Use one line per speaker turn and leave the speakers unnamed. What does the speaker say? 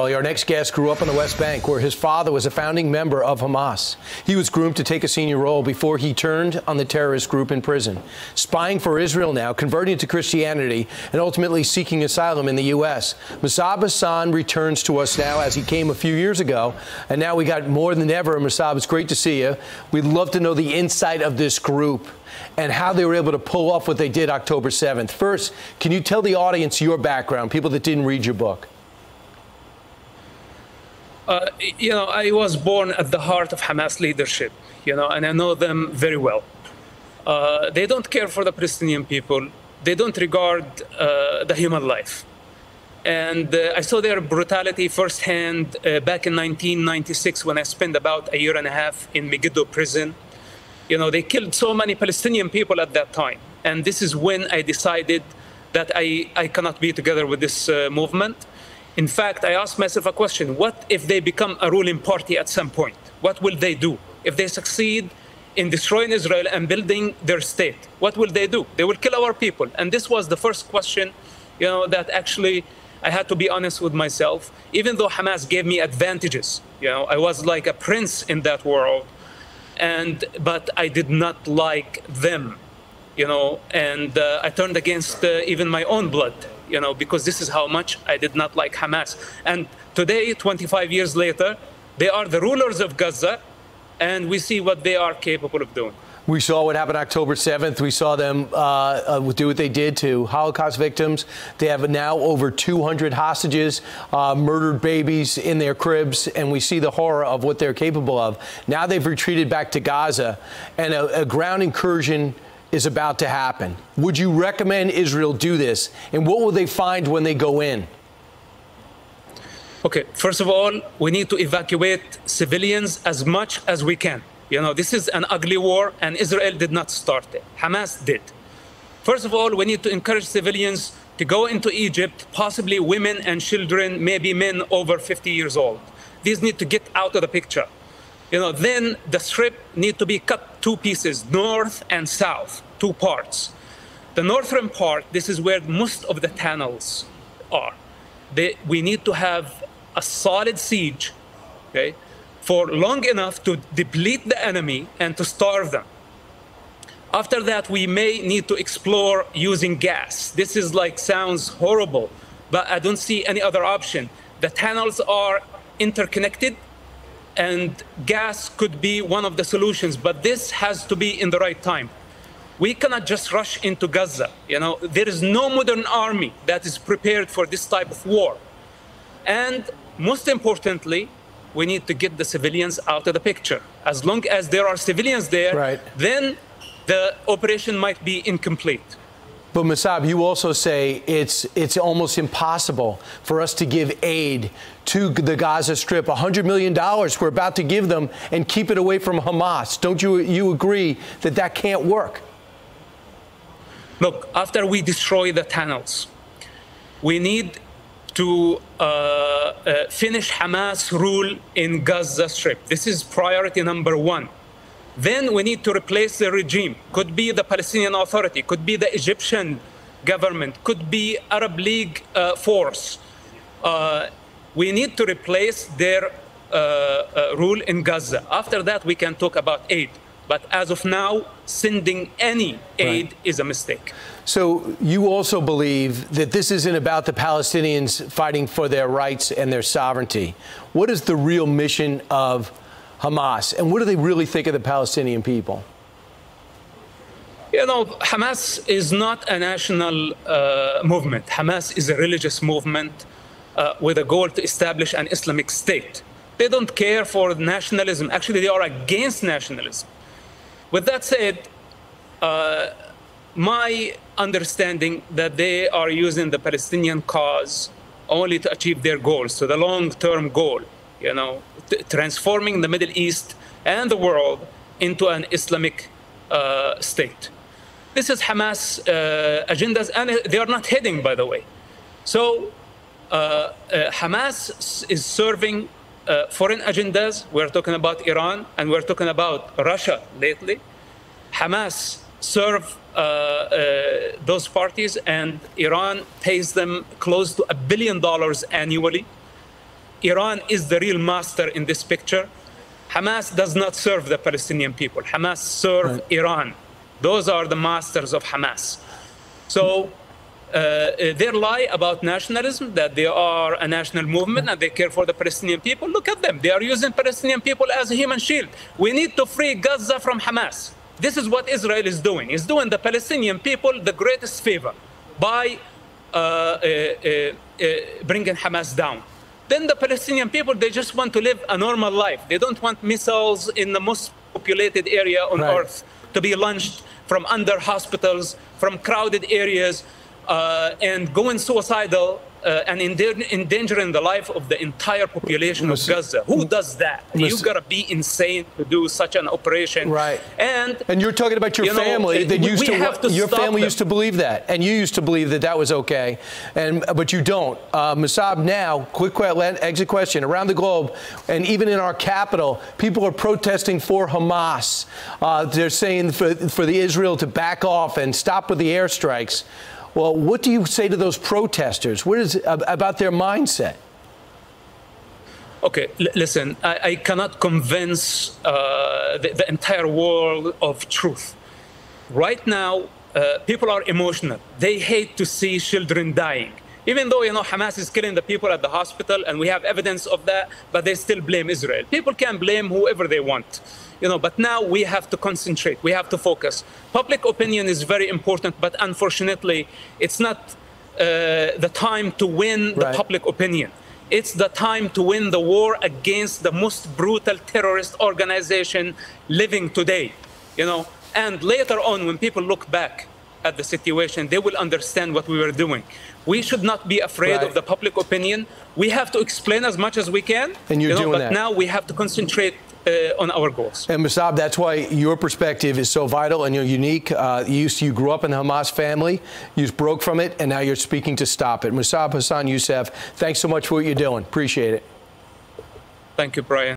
Our next guest grew up on the West Bank, where his father was a founding member of Hamas. He was groomed to take a senior role before he turned on the terrorist group in prison. Spying for Israel now, converting to Christianity, and ultimately seeking asylum in the U.S. Musab Hassan returns to us now, as he came a few years ago, and now we got more than ever. Musab, it's great to see you. We'd love to know the insight of this group and how they were able to pull off what they did October 7th. First, can you tell the audience your background, people that didn't read your book?
I was born at the heart of Hamas leadership, and I know them very well. They don't care for the Palestinian people. They don't regard the human life. And I saw their brutality firsthand back in 1996 when I spent about a year and a half in Megiddo prison. They killed so many Palestinian people at that time. And this is when I decided that I cannot be together with this movement. In fact, I asked myself a question: what if they become a ruling party at some point? What will they do? If they succeed in destroying Israel and building their state, what will they do? They will kill our people. And this was the first question, that actually I had to be honest with myself. Even though Hamas gave me advantages, I was like a prince in that world, but I did not like them, and I turned against even my own blood. Because this is how much I did not like Hamas. And today, 25 years later, they are the rulers of Gaza, and we see what they are capable of doing.
We saw what happened October 7th. We saw them do what they did to Holocaust victims. They have now over 200 hostages, murdered babies in their cribs, and we see the horror of what they're capable of. Now they've retreated back to Gaza, and a ground incursion is about to happen. Would you recommend Israel do this? And what will they find when they go in?
Okay, first of all, we need to evacuate civilians as much as we can. This is an ugly war, and Israel did not start it. Hamas did. First of all, we need to encourage civilians to go into Egypt, possibly women and children, maybe men over 50 years old. These need to get out of the picture. Then the strip need to be cut two pieces, north and south, two parts. The northern part, this is where most of the tunnels are. We need to have a solid siege, okay, for long enough to deplete the enemy and to starve them. After that, we may need to explore using gas. This is sounds horrible, but I don't see any other option. The tunnels are interconnected, and gas could be one of the solutions, but this has to be in the right time. We cannot just rush into Gaza. There is no modern army that is prepared for this type of war. And most importantly, we need to get the civilians out of the picture. As long as there are civilians there,
right,
then the operation might be incomplete.
But Musab, you also say it's almost impossible for us to give aid to the Gaza Strip. $100 million we're about to give them and keep it away from Hamas. Don't you agree that that can't work?
Look, after we destroy the tunnels, we need to finish Hamas rule in Gaza Strip. This is priority number one. Then we need to replace the regime. Could be the Palestinian Authority, could be the Egyptian government, could be Arab League force. We need to replace their rule in Gaza. After that, we can talk about aid. But as of now, sending any aid is a mistake.
So you also believe that this isn't about the Palestinians fighting for their rights and their sovereignty. What is the real mission of Hamas, and what do they really think of the Palestinian people?
Hamas is not a national movement. Hamas is a religious movement with a goal to establish an Islamic state. They don't care for nationalism. Actually, they are against nationalism. With that said, my understanding that they are using the Palestinian cause only to achieve their goals, so the long-term goal, transforming the Middle East and the world into an Islamic state. This is Hamas agendas, and they are not hidden, by the way. So Hamas is serving foreign agendas. We're talking about Iran, and we're talking about Russia lately. Hamas serve those parties, and Iran pays them close to $1 billion annually. Iran is the real master in this picture. Hamas does not serve the Palestinian people. Hamas serve Iran. Those are the masters of Hamas. So their lie about nationalism, that they are a national movement and they care for the Palestinian people, look at them. They are using Palestinian people as a human shield. We need to free Gaza from Hamas. This is what Israel is doing. It's doing the Palestinian people the greatest favor by bringing Hamas down. Then the Palestinian people, they just want to live a normal life. They don't want missiles in the most populated area on earth to be launched from under hospitals, from crowded areas, and going suicidal and endangering the life of the entire population of Gaza. Who does that? You gotta be insane to do such an operation.
Right.
And
you're talking about your family that used to your family used to believe that, and you used to believe that that was okay, but you don't. Musab, now, quick exit question. Around the globe, and even in our capital, people are protesting for Hamas. They're saying for the Israel to back off and stop with the airstrikes. Well, what do you say to those protesters? What is about their mindset?
Okay, listen, I cannot convince the entire world of truth. Right now, people are emotional. They hate to see children dying. Even though, Hamas is killing the people at the hospital, and we have evidence of that, but they still blame Israel. People can blame whoever they want. But now we have to concentrate. We have to focus. Public opinion is very important, but unfortunately, it's not the time to win the public opinion. It's the time to win the war against the most brutal terrorist organization living today. And later on, when people look back at the situation, they will understand what we were doing. We should not be afraid of the public opinion. We have to explain as much as we can. And you're doing that. But now we have to concentrate on our goals.
And Musab, that's why your perspective is so vital and you're unique. You grew up in the Hamas family, you broke from it, and now you're speaking to stop it. Musab Hassan Youssef, thanks so much for what you're doing. Appreciate it.
Thank you, Brian.